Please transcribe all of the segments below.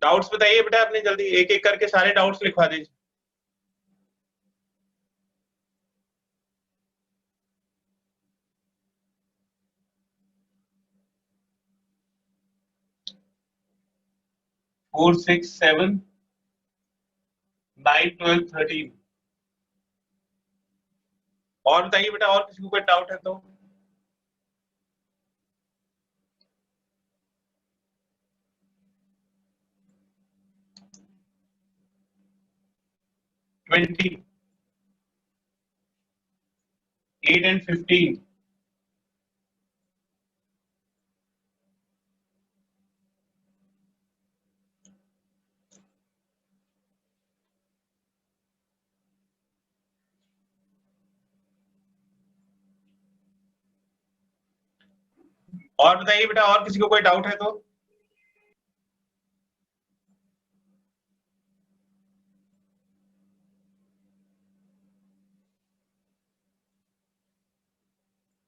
Doubts बताइए बेटा अपने, जल्दी एक एक करके सारे डाउट्स लिखवा दीजिए। Four, six, seven, 9, 12, 13। और बताइए बेटा, और किसी को कोई डाउट है तो। Twenty, 8 and 15। और बताइए बेटा, और किसी को कोई डाउट है तो।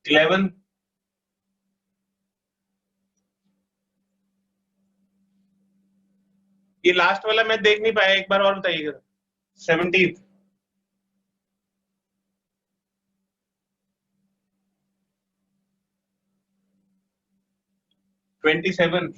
इलेवन, ये लास्ट वाला मैं देख नहीं पाया, एक बार और बताइएगा। 17, 27,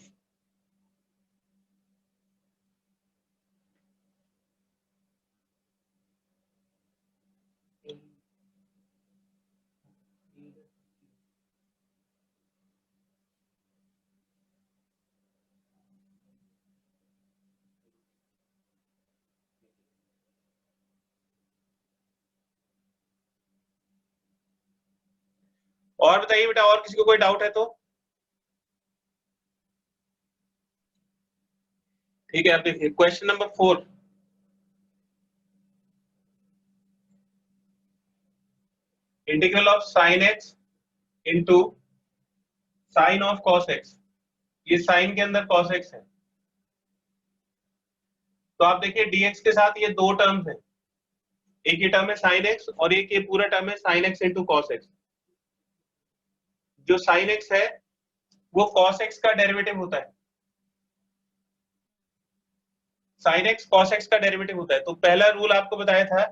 और बताइए बेटा, और किसी को कोई डाउट है तो। ठीक है, आप देखिए question number 4। Integral of sine x into sine of cos x. ये साइन के अंदर कॉस एक्स है, तो आप देखिए dx के साथ ये दो टर्म्स है। एक ये टर्म है साइन एक्स और एक ये पूरा टर्म है sign x into cos x. जो साइन एक्स है वो कॉस एक्स का डेरिवेटिव होता है। साइन एक्स कॉस एक्स का डेरिवेटिव होता है। तो पहला रूल आपको बताया था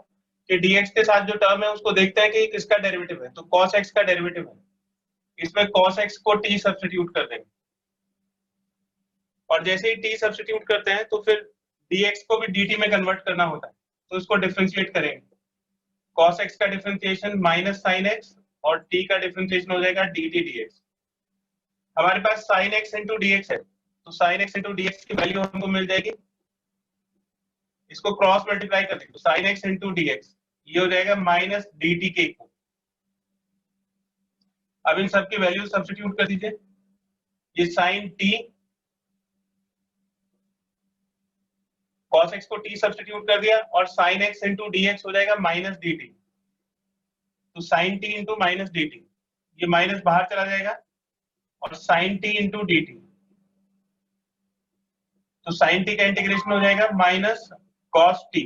कि dx के साथ जो टर्म है उसको देखते हैं कि किसका डेरिवेटिव है, तो cos x का डेरिवेटिव है। इसमें cos x को t सब्स्टिट्यूट कर देंगे, और जैसे ही t सब्स्टिट्यूट करते हैं तो फिर dx को भी dt में कन्वर्ट करना होता है, तो इसको डिफरेंशिएट करेंगे। cos x का डिफरेंशिएशन माइनस साइन x और t का डिफरेंशिएशन हो जाएगा dt dx। हमारे पास साइन x इंटू dx है, तो साइन x इंटू dx की वैल्यू हमको मिल जाएगी। इसको क्रॉस मल्टीप्लाई कर देंगे तो sign x into d x, ये हो जाएगा माइनस डी टी के इक्वल। अब इन सबकी वैल्यू सब्स्टिट्यूट कर दीजिए। ये साइन टी, कॉस एक्स को टी सब्स्टिट्यूट कर दिया, और sign x into d x हो जाएगा माइनस डी टी। तो sine t into minus d t, ये माइनस बाहर चला जाएगा, और sine t into d t, तो साइन टी का इंटीग्रेशन हो जाएगा minus cos t,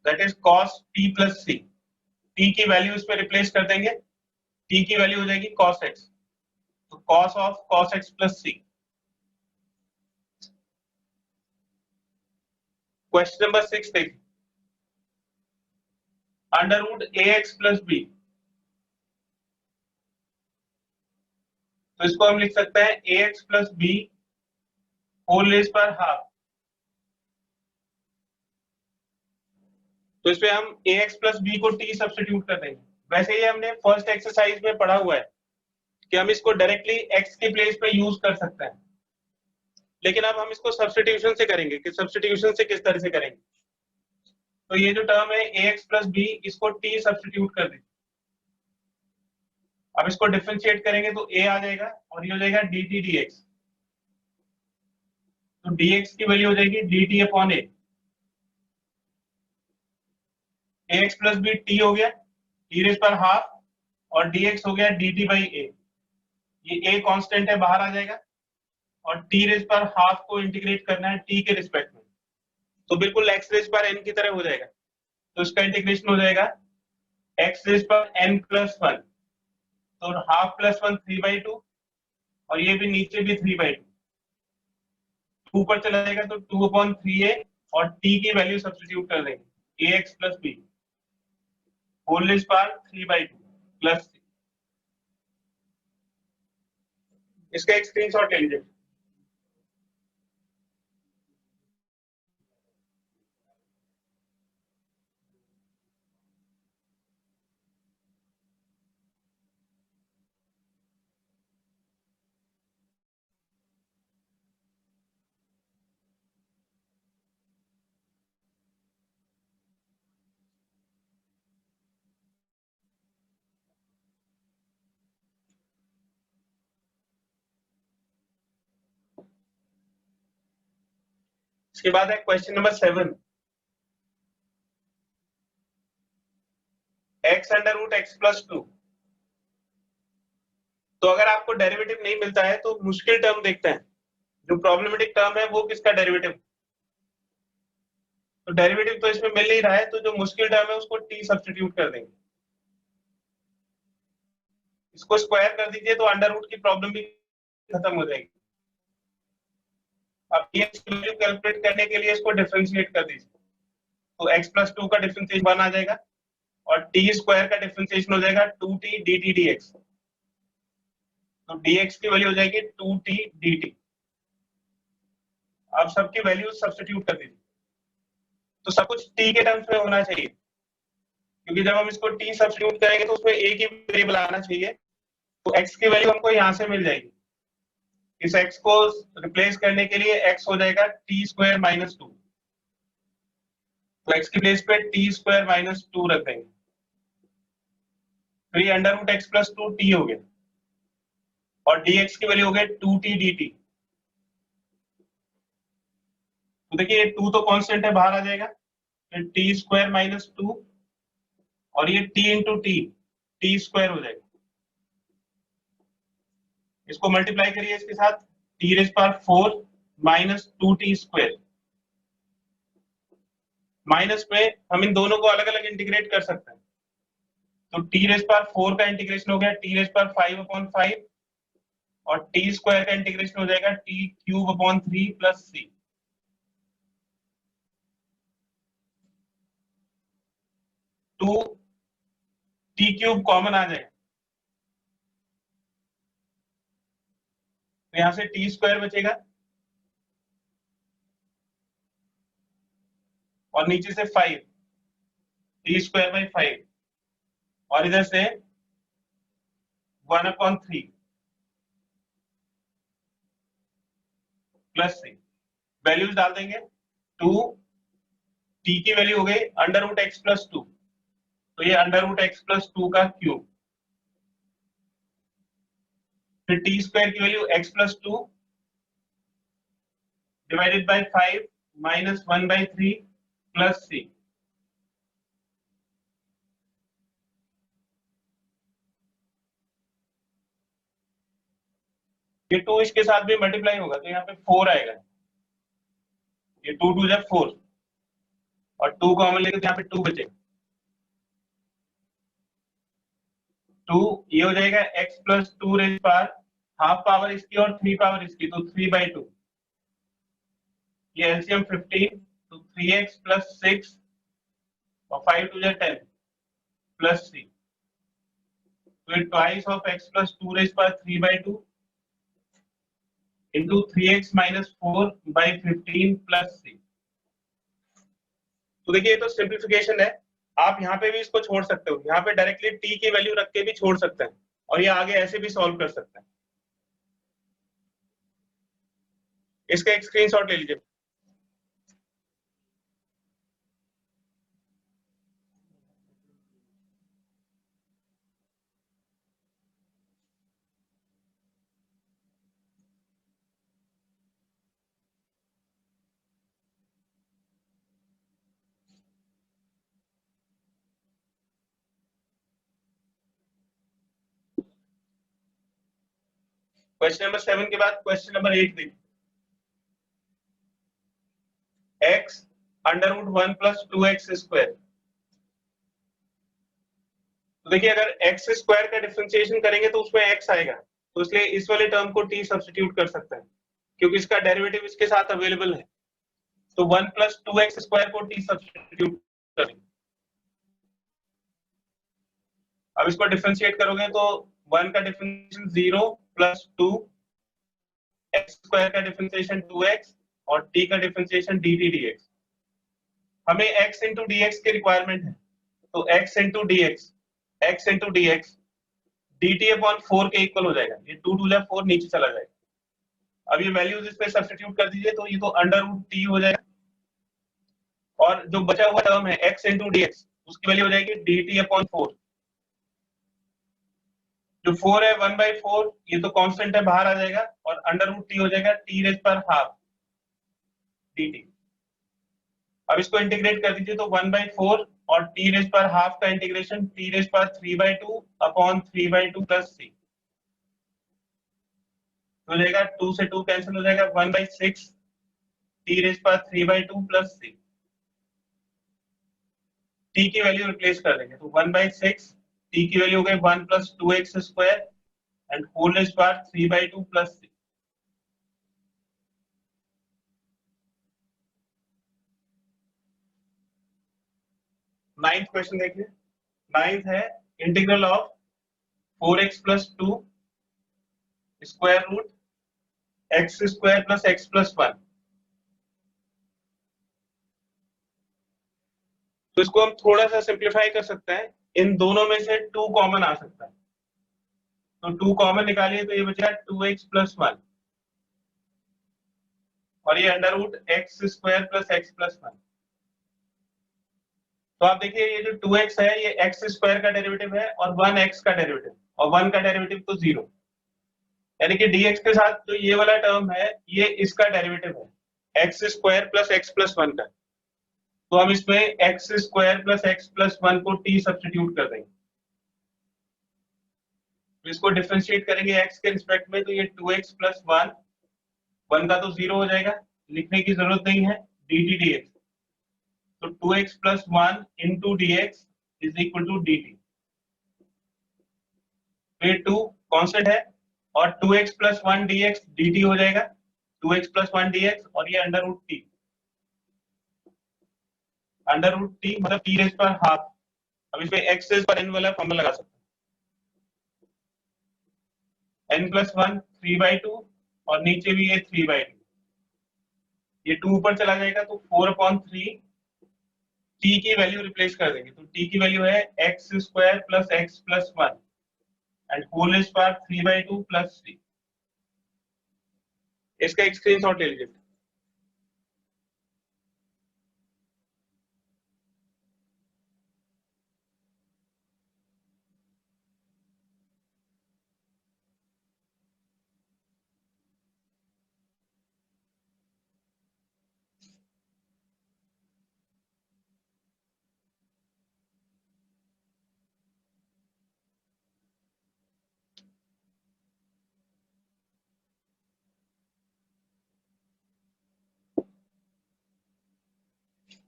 that is cos t plus c. T की वैल्यू इस पे रिप्लेस कर देंगे, टी की वैल्यू हो जाएगी कॉस एक्स, तो cos of cos x plus C. Question number 6 देखिए, under root A x plus B. तो इसको हम लिख सकते हैं A x plus B whole raise पर हाफ। तो इसमें हम ए एक्स प्लस बी को टी सब्स्टिट्यूट कर देंगे। वैसे ही हमने फर्स्ट एक्सरसाइज में पढ़ा हुआ है कि हम इसको डायरेक्टली एक्स के प्लेस पे यूज कर सकते हैं, लेकिन अब हम इसको सब्स्टिट्यूशन से करेंगे। कि सब्स्टिट्यूशन से किस तरह से करेंगे, तो ये जो टर्म है ए एक्स प्लस बी, इसको टी सब्स्टिट्यूट कर देंगे। अब इसको डिफरेंशिएट करेंगे तो ए आ जाएगा, और ये हो जाएगा डी टी डी एक्स। तो डी एक्स की वैल्यू हो जाएगी डी टी अपॉन ए। ए एक्स प्लस बी टी हो गया, टी रेज पर हाफ, और डी एक्स हो गया डी टी बाई ए। ये ए कांस्टेंट है, बाहर आ जाएगा, और टी रेज पर हाफ को इंटीग्रेट करना है टी के रिस्पेक्ट में, तो बिल्कुल एक्स रेज पर एन की तरह हो जाएगा। तो इसका इंटीग्रेशन हो जाएगा एक्स रेज पर एन प्लस वन, तो हाफ प्लस वन 3/2, और ये भी नीचे भी 3/2। ऊपर चला जाएगा तो 2/3a और t की वैल्यू सब्स्टिट्यूट कर देंगे ax plus b whole raise power 3/2 plus c। इसका एक स्क्रीनशॉट ले लीजिए। इसके बाद है question number 7 x under root x plus 2। तो अगर आपको डेरिवेटिव नहीं मिलता है तो मुश्किल टर्म देखते हैं, जो प्रॉब्लमेटिक टर्म है वो किसका डेरिवेटिव। तो डेरिवेटिव तो इसमें मिल नहीं रहा है, तो जो मुश्किल टर्म है उसको t सब्स्टिट्यूट कर देंगे। इसको स्क्वायर कर दीजिए तो अंडर रूट की प्रॉब्लम भी खत्म हो जाएगी। अब x की वैल्यू कैलकुलेट करने के लिए इसको डिफरेंशिएट कर दीजिए, तो x प्लस 2 का डिफरेंशिएशन 1 आ जाएगा और t स्क्वायर का डिफरेंशिएशन हो जाएगा 2t dt dx। तो dx की वैल्यू हो जाएगी 2t dt। अब सबकी वैल्यू सब्स्टिट्यूट कर दीजिए, तो सब कुछ t के टर्म्स में होना चाहिए, क्योंकि जब हम इसको t सब्स्टिट्यूट करेंगे तो उसमें एक ही वेरिएबल आना चाहिए। तो x की वैल्यू हमको यहाँ से मिल जाएगी। इस x को रिप्लेस करने के लिए x हो जाएगा t स्क्वायर माइनस 2। तो x की प्लेस पे t स्क्वायर माइनस 2 रख देंगे, तो ये under root x plus 2 t हो गया और dx की वैल्यू हो गई 2t dt। तो देखिए 2 तो कांस्टेंट है, बाहर आ जाएगा, फिर t स्क्वायर माइनस 2 और ये t इंटू टी स्क्वायर हो जाएगा। इसको मल्टीप्लाई करिए इसके साथ, t rays power 4 minus 2t square. Minus में हम इन दोनों को अलग अलग इंटीग्रेट कर सकते हैं, तो t रेज़ पावर 4 का इंटीग्रेशन हो गया t रेज़ पावर 5/5 और t स्क्वायर का इंटीग्रेशन हो जाएगा t cube upon 3 plus c। Two T cube common आ जाएगा, तो यहां से टी स्क्वायर बचेगा और नीचे से 5 टी स्क्वायर बाई 5 और इधर से 1/3 प्लस सी। वैल्यूज डाल देंगे, 2 टी की वैल्यू हो गई अंडर रूट एक्स प्लस 2, तो ये अंडर रूट एक्स प्लस 2 का क्यूब, फिर टी स्क्वायर की value x plus 2 divided by 5 minus 1/3 plus सी। ये 2 इसके साथ भी मल्टीप्लाई होगा तो यहाँ पे 4 आएगा, ये 2 2 जब 4 और 2 कॉमन लेके यहाँ पे 2 बचेगा। 2 ये हो जाएगा x plus 2 rays power half power इसकी और 3 पावर इसकी, तो 3/2। ये एलसीएम 15, तो 3x प्लस 6 और 5 2 10 प्लस c, तो ये twice of x plus 2 rays power 3/2 into 3x minus 4/15 plus c। तो देखिए ये तो सिंप्लीफिकेशन है, आप यहाँ पे भी इसको छोड़ सकते हो, यहाँ पे डायरेक्टली t की वैल्यू रख के भी छोड़ सकते हैं और ये आगे ऐसे भी सॉल्व कर सकते हैं। इसका एक स्क्रीनशॉट ले लीजिए। क्वेश्चन नंबर 7 के बाद क्वेश्चन नंबर 8 देखिए, x under root 1 plus 2x square. तो देखिए अगर x स्क्वायर का डिफरेंशिएशन करेंगे तो उसमें x आएगा, तो इसलिए इस वाले टर्म को t सब्स्टिट्यूट कर सकते हैं। क्योंकि इसका डेरिवेटिव इसके साथ अवेलेबल है, तो 1 + 2x² को t सब्स्टिट्यूट करेंगे। अब इसको डिफरेंशिएट करोगे तो 1 का डिफरेंशिएशन 0 + 2 x² का डिफरेंशिएशन 2x और t का डिफरेंशिएशन dt dx। हमें x into dx की रिक्वायरमेंट है, तो x into dx dt/4 के इक्वल हो जाएगा। ये 2 2 जा 4 नीचे चला जाएगा। अब ये वैल्यूज इसमें सब्स्टिट्यूट कर दीजिए तो ये तो √t हो जाएगा, और जो बचा हुआ टर्म है x into dx उसकी वैल्यू हो जाएगी dt/4। जो 4 है 1/4, ये तो कांस्टेंट है, बाहर आ जाएगा, और √t हो जाएगा t⁻½ dt। अब इसको इंटीग्रेट कर दीजिए तो 1/4 और t⁻½ का integration t⁻3/2 upon 3/2 plus c हो जाएगा। 2 से 2 कैंसिल हो जाएगा, 1/6 t⁻3/2 प्लस c। t की वैल्यू रिप्लेस कर देंगे तो 1/6 t की वैल्यू हो गई 1 + 2x² and whole raise power 3/2 plus c। Ninth question देखिए। नाइन्थ है integral of 4x + 2 square root x² + x + 1। तो इसको हम थोड़ा सा सिंप्लीफाई कर सकते हैं, इन दोनों में से 2 कॉमन आ सकता है, तो 2 कॉमन निकालिए तो ये बचेगा 2x + 1 और ये √x² + x + 1। तो आप देखिए ये जो 2x है ये x² का डेरिवेटिव है और 1x का डेरिवेटिव, और 1 का डेरिवेटिव तो 0, यानी कि dx के साथ जो ये वाला टर्म है ये इसका डेरिवेटिव है x² + x + 1 का। तो हम इसमें x² + x + 1 को t सब्स्टिट्यूट कर देंगे, तो इसको डिफरेंशिएट करेंगे x के रिस्पेक्ट में, तो ये 2x + 1, 1 का तो 0 हो जाएगा, लिखने की जरूरत नहीं है, dt dx। तो 2x + 1 into dx = dt। ये 2 कांस्टेंट है और 2x + 1 dx dt हो जाएगा, 2x + 1 dx, और ये √t मतलब t⁻²। अब इसमें x पर n वाला फॉर्मूला लगा सकते हैं, n + 1 3/2 और नीचे भी ये 3/2, ये 2 ऊपर चला जाएगा तो 4/3। t की वैल्यू रिप्लेस कर देंगे, तो t की वैल्यू है x² + x + 1 and whole raise power 3/2 plus 3। इसका एक स्क्रीनशॉट ले लीजिए।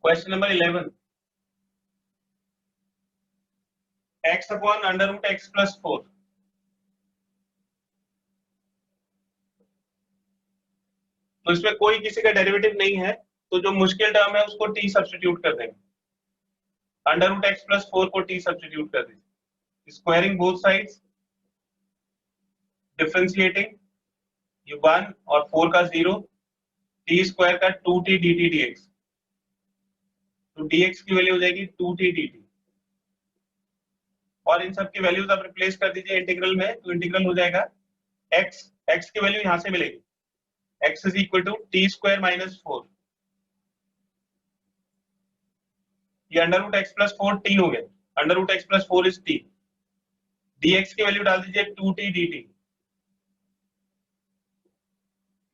Question number 11, x/√x + 4। तो इसमें कोई किसी का डेरिवेटिव नहीं है, तो जो मुश्किल टर्म है उसको t सब्स्टिट्यूट कर देंगे, √x + 4 को t सब्स्टिट्यूट कर दीजिए, स्क्वायरिंग बोथ साइड्स, डिफरेंशिएटिंग, ये 1 और 4 का 0, t² का 2t dt dx, तो dx की वैल्यू हो जाएगी 2t dt, और इन सब की वैल्यूज आप रिप्लेस कर दीजिए इंटीग्रल में, तो इंटीग्रल हो जाएगा x की वैल्यू यहां से मिलेगी, x = t² - 4, ये √x + 4 t हो गया, √x + 4 इज t, dx की वैल्यू डाल दीजिए 2t dt,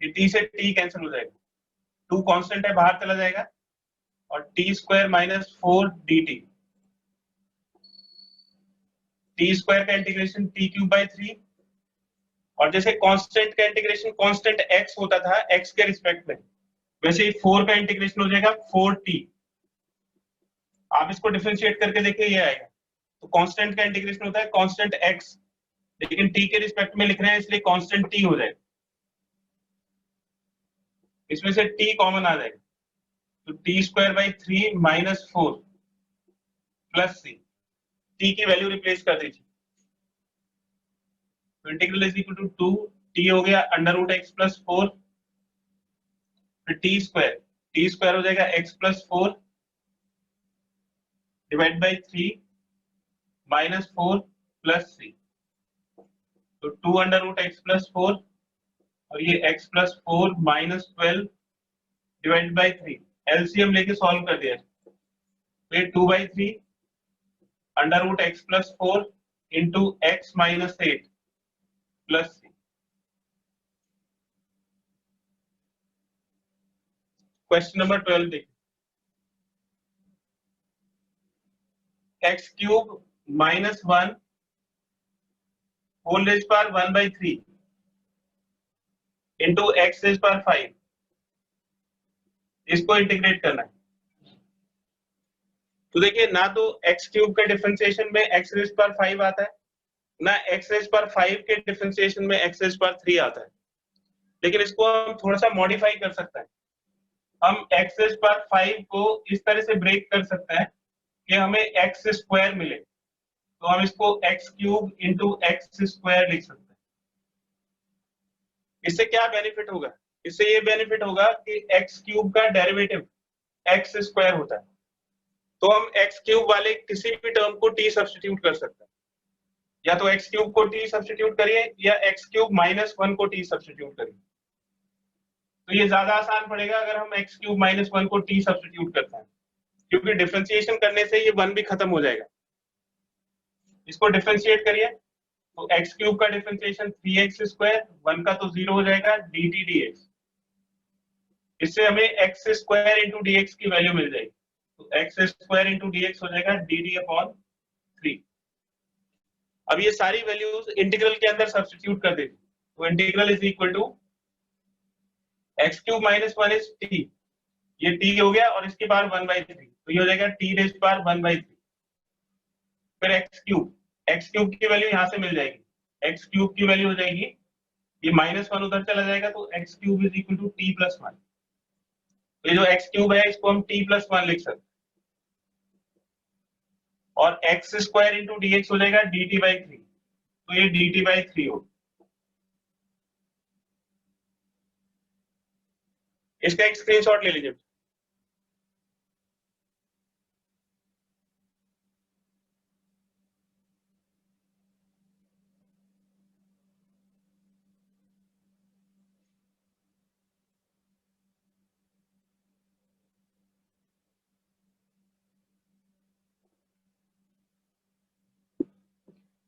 ये t से t कैंसिल हो जाएगा, 2 कांस्टेंट है बाहर चला जाएगा, और t² - 4 dt, t² का इंटीग्रेशन t³ 3, और जैसे कांस्टेंट का इंटीग्रेशन कांस्टेंट x होता था x के रिस्पेक्ट में, वैसे ही 4 का इंटीग्रेशन हो जाएगा 4t। आप इसको डिफरेंशिएट करके देखिए ये आएगा, तो कांस्टेंट का इंटीग्रेशन होता है कांस्टेंट x, लेकिन t के रिस्पेक्ट में लिख रहे हैं इसलिए कांस्टेंट t हो जाएगा। इसमें से t कॉमन आ जाएगा, तो t square by 3 minus 4 plus c, t की वैल्यू रिप्लेस कर दीजिए। तो integral is equal to 2, t हो गया अंडर रूट एक्स प्लस 4, फिर t स्क्वायर हो जाएगा x plus 4 divide by 3 minus 4 plus c, तो 2 अंडर रूट एक्स प्लस 4 और ये x plus 4 minus 12 divide by 3, LCM लेके सॉल्व कर दिया, तो ये 2 by 3 under root x plus 4 into x minus 8 plus c। Question number 12 देखिए, x cube minus 1 whole raise power 1 by 3 into x raise power 5, इसको integrate करना है। तो देखिए ना तो एक्स क्यूब के डिफरेंशिएशन में एक्स रेज पावर 5 आता है, ना एक्स रेज पावर 5 के डिफरेंशिएशन में एक्स रेज पावर 3 आता है, लेकिन इसको हम थोड़ा सा मॉडिफाई कर सकते हैं। हम एक्स रेज पावर 5 को इस तरह से ब्रेक कर सकते हैं कि हमें एक्स स्क्वायर मिले, तो हम इसको x cube into x square लिख सकते हैं। इससे क्या बेनिफिट होगा? इससे ये बेनिफिट होगा कि एक्स क्यूब का डेरिवेटिव एक्स स्क्वायर होता है, तो हम एक्स क्यूब वाले किसी भी टर्म को टी सब्स्टिट्यूट कर सकते हैं, या तो एक्स क्यूब को टी सब्स्टिट्यूट करिए या एक्स क्यूब माइनस 1 को टी सब्स्टिट्यूट करिए। तो ये ज्यादा आसान पड़ेगा अगर हम एक्स क्यूब माइनस 1 को टी सब्स्टिट्यूट करते हैं, क्योंकि डिफरेंशिएशन करने से ये 1 भी खत्म हो जाएगा। इसको डिफरेंशिएट करिए, तो एक्स क्यूब का डिफरेंशिएशन 3x स्क्वायर, 1 का तो 0 हो जाएगा, dt dx। इससे हमें एक्स स्क्वायर इंटू dx की वैल्यू मिल जाएगी, तो एक्स स्क्वायर इंटू dx हो जाएगा dd अपॉन 3। अब ये सारी वैल्यूज इंटीग्रल के अंदर सब्स्टिट्यूट कर देती, तो integral is equal to x cube minus 1 is t, ये t हो गया और इसके पावर 1/3, तो ये हो जाएगा t रेज पावर 1/3। फिर एक्स क्यूब की वैल्यू यहां से मिल जाएगी, एक्स क्यूब की वैल्यू हो जाएगी, ये -1 उधर चला जाएगा, तो x cube is equal to t plus 1। तो ये जो एक्स क्यूब है इसको हम t प्लस 1 लिख सकते हैं, और एक्स स्क्वायर इंटू dx हो जाएगा dt बाई 3, तो ये dt बाई 3 हो। इसका एक स्क्रीनशॉट ले लीजिए।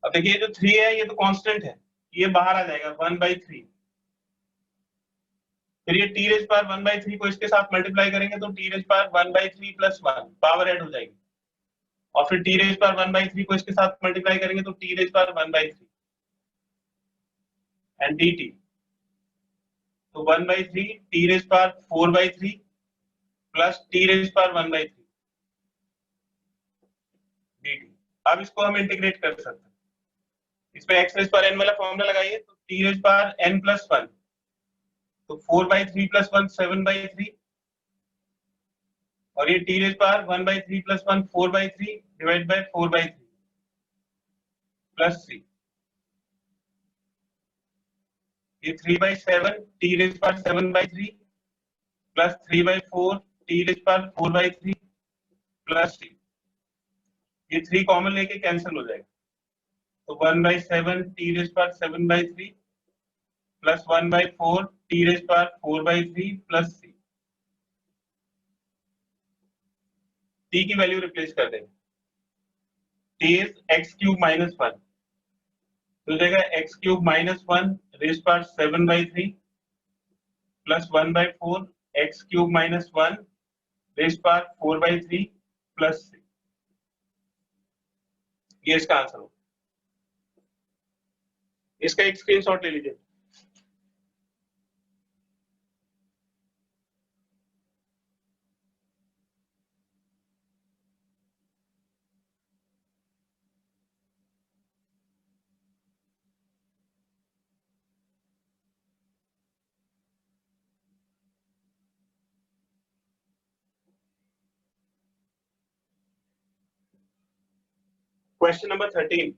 अब देखिए ये जो 3 है ये तो कांस्टेंट है, ये बाहर आ जाएगा 1/3। फिर ये t रेज पावर 1/3 को इसके साथ मल्टीप्लाई करेंगे तो t raise power 1/3 plus 1 power add हो जाएगी, और फिर t रेज पावर 1/3 को इसके साथ मल्टीप्लाई करेंगे तो t raise power 1/3 and dt, तो 1/3 t raise power 4/3 plus t raise power 1/3 dt। अब इसको हम इंटीग्रेट कर सकते हैं, इसमें x रेज पावर n वाला फॉर्मूला लगाइए, तो t raise power n plus 1, तो 4/3 प्लस 1 7/3, और ये t raise power 1/3 plus 1 4/3 divide by 4/3 plus c, ये 3/7 t raise power 7/3 plus 3/4 t raise power 4/3 plus c, ये 3 कॉमन लेके कैंसिल हो जाएगा, तो 1/7 t raise power 7/3 plus 1/4 t raise power 4/3 plus c, t की वैल्यू रिप्लेस कर देंगे, t is x cube minus 1, तो हो जाएगा x cube minus 1 raise power 7/3 plus 1/4 x cube minus 1 raise power 4/3 plus c, ये इसका आंसर होगा। इसका एक स्क्रीनशॉट ले लीजिए। Question number 13,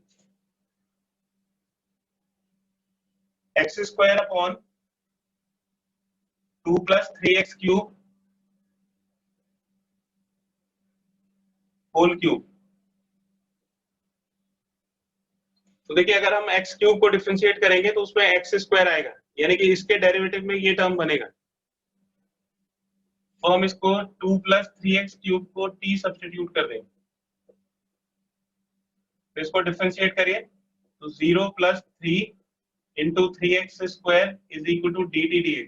x square upon 2 + 3x cube whole cube. तो देखिए अगर हम एक्स क्यूब को डिफरेंशिएट करेंगे तो उसमें एक्स स्क्वायर आएगा, यानी कि इसके डेरिवेटिव में ये टर्म बनेगा। तो हम इसको 2 + 3x क्यूब को t सब्स्टिट्यूट कर देंगे, तो इसको डिफरेंशिएट करिए तो 0 + 3 × 3x square is equal to dt dx।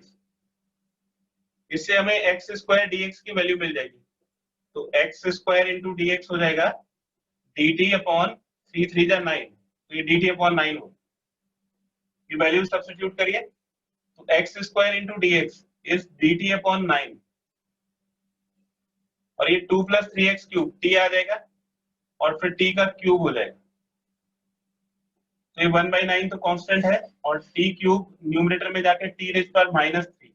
इससे हमें x स्क्वायर dx की वैल्यू मिल जाएगी, तो x स्क्वायर × dx हो जाएगा dt अपॉन 3 3 जा 9, तो ये dt अपॉन 9 हो। ये वैल्यू सब्स्टिट्यूट करिए तो x square × dx is dt upon 9, और ये 2 + 3x क्यूब t आ जाएगा और फिर t का क्यूब हो जाएगा, तो ये 1/9 तो कांस्टेंट है और t क्यूब न्यूमरेटर में जाके t⁻³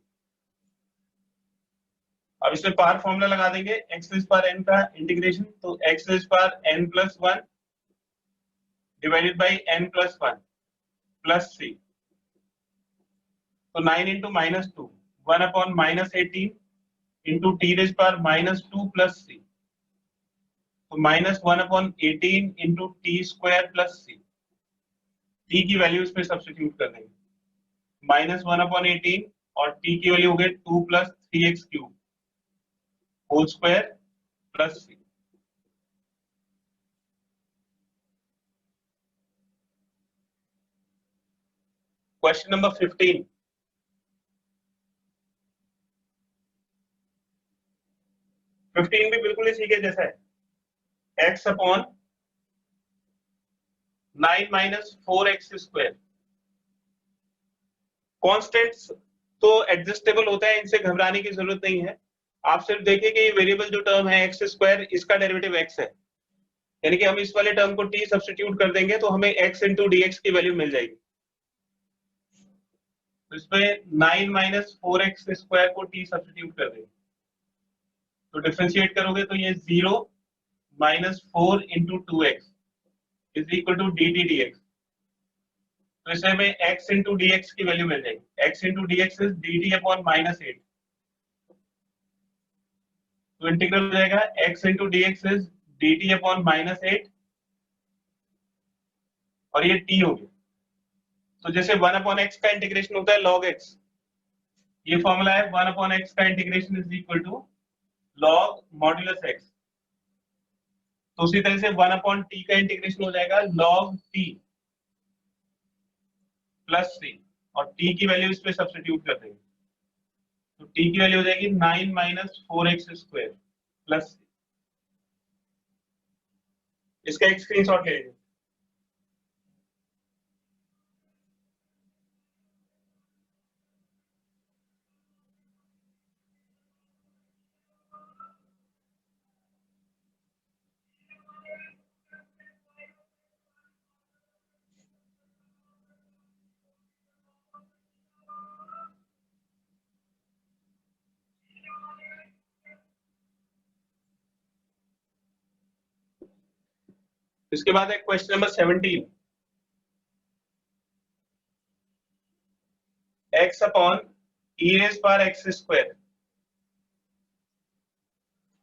अब इसमें पावर फॉर्मूला लगा देंगे x⁻n का इंटीग्रेशन, तो x⁻n+1 divided by n+1 plus 3, तो 9 × -2 1/-18 × t⁻² प्लस 3, तो -1/18 × t² प्लस 3। t की वैल्यू इसमें सब्स्टिट्यूट कर देंगे, -1/18 और t की वैल्यू हो गई 2 + 3x cube whole square plus 3। Question number 15, भी बिल्कुल इसी के जैसा है, x upon 9 - 4x square. Constants तो एडजस्टेबल होता है, इनसे घबराने की जरूरत नहीं है। आप सिर्फ देखिए कि ये वेरिएबल जो टर्म है x स्क्वायर, इसका डेरिवेटिव x है, यानी कि हम इस वाले टर्म को t सब्स्टिट्यूट कर देंगे तो हमें x × dx की वैल्यू मिल जाएगी। तो इसमें 9 - 4x स्क्वायर को t सब्स्टिट्यूट कर देंगे, तो डिफरेंशिएट करोगे तो ये 0 - 4 × 2x is equal to dt dx। तो इससे हमें x × dx की वैल्यू मिल जाएगी, x × dx is dt upon -8, तो इंटीग्रल हो जाएगा x × dx is dt upon -8 और ये t हो गया। तो जैसे 1/x का इंटीग्रेशन होता है log x, ये फॉर्मूला है 1/x का integration is equal to log modulus x। तो उसी तरह से 1/t का इंटीग्रेशन हो जाएगा log t प्लस 3, और t की वैल्यू इस पे सब्स्टिट्यूट कर देंगे, तो t की वैल्यू हो जाएगी 9 - 4x स्क्वायर प्लस 3। इसका एक स्क्रीनशॉट ले लीजिए। इसके बाद है question number 17, x upon e⁻x square.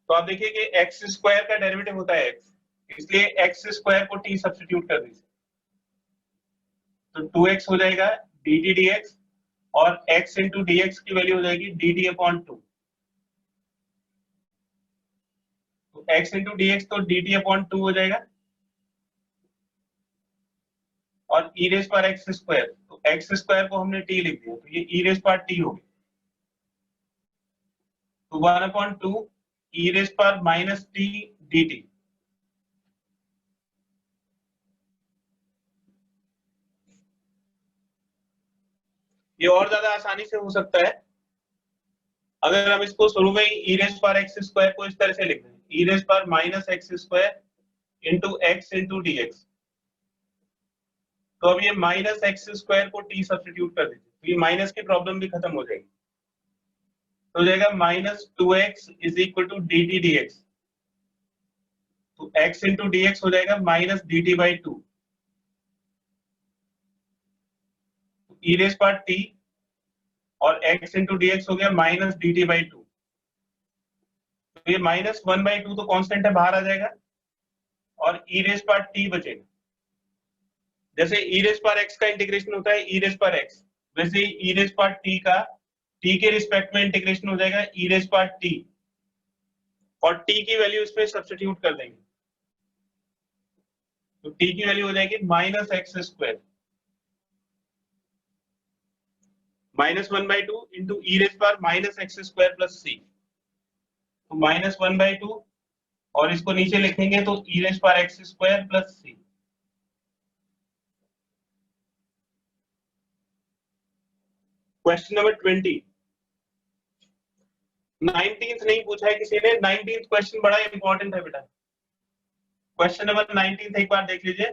तो आप देखिए कि x स्क्वायर का डेरिवेटिव होता है x, इसलिए x स्क्वायर को t सब्स्टिट्यूट कर दीजिए, तो 2x हो जाएगा dt dx और x × dx की वैल्यू हो जाएगी dt अपॉन 2। तो x × dx तो dt अपॉन 2 हो जाएगा, और e⁻x स्क्वायर, तो x स्क्वायर को हमने t लिख दिया, तो ये e⁻t हो गया, तो 1/2 e⁻t dt। ये और ज्यादा आसानी से हो सकता है अगर हम इसको शुरू में e⁻x स्क्वायर को इस तरह से लिख दें, e⁻x square into x into dx। तो अब ये -x स्क्वायर को t सब्स्टिट्यूट कर दीजिए, तो ये माइनस की प्रॉब्लम भी खत्म हो जाएगी, तो हो जाएगा -2x is equal to dt dx। तो x इंटू डी एक्स हो जाएगा minus d t by two, e raise power T, और x इंटू डी एक्स हो गया minus d t by two. तो ये माइनस वन बाई टू तो constant है, बाहर आ जाएगा, और ई रेज पावर टी बचेगा। जैसे ई रेज पावर एक्स का इंटीग्रेशन होता है ई रेज पावर एक्स, वैसे ही ई रेज पावर टी का टी के रिस्पेक्ट में इंटीग्रेशन हो जाएगा ई रेज पावर टी, और टी की वैल्यू इसमें सब्स्टिट्यूट कर देंगे, तो टी की वैल्यू हो जाएगी minus x square, minus one by two into E raise power minus x square plus C, तो माइनस वन बाई टू, और इसको नीचे लिखेंगे तो E raise power x square plus C. Question number 20, 19th नहीं पूछा है किसी ने, 19th क्वेश्चन बड़ा इंपॉर्टेंट है बेटा। क्वेश्चन नंबर 19th एक बार देख लीजिए,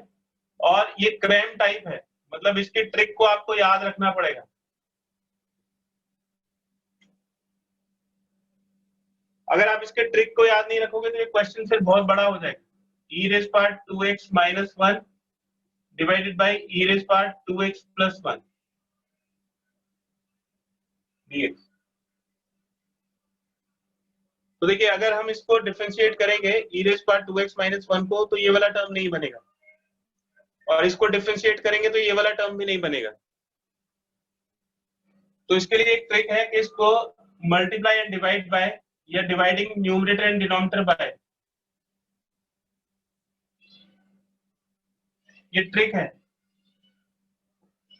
और ये क्रैम टाइप है, मतलब इसके ट्रिक को आपको याद रखना पड़ेगा। अगर आप इसके ट्रिक को याद नहीं रखोगे तो ये क्वेश्चन फिर बहुत बड़ा हो जाएगा। E raise power 2x minus 1 divided by E raise power 2x plus 1 dx। तो देखिए अगर हम इसको डिफरेंशिएट करेंगे ई रेज पावर 2x माइनस 1 को, तो ये वाला टर्म नहीं बनेगा, और इसको डिफरेंशिएट करेंगे तो ये वाला टर्म भी नहीं बनेगा। तो इसके लिए एक ट्रिक है कि इसको मल्टीप्लाई एंड डिवाइड बाय, या dividing numerator and denominator by, ये ट्रिक है।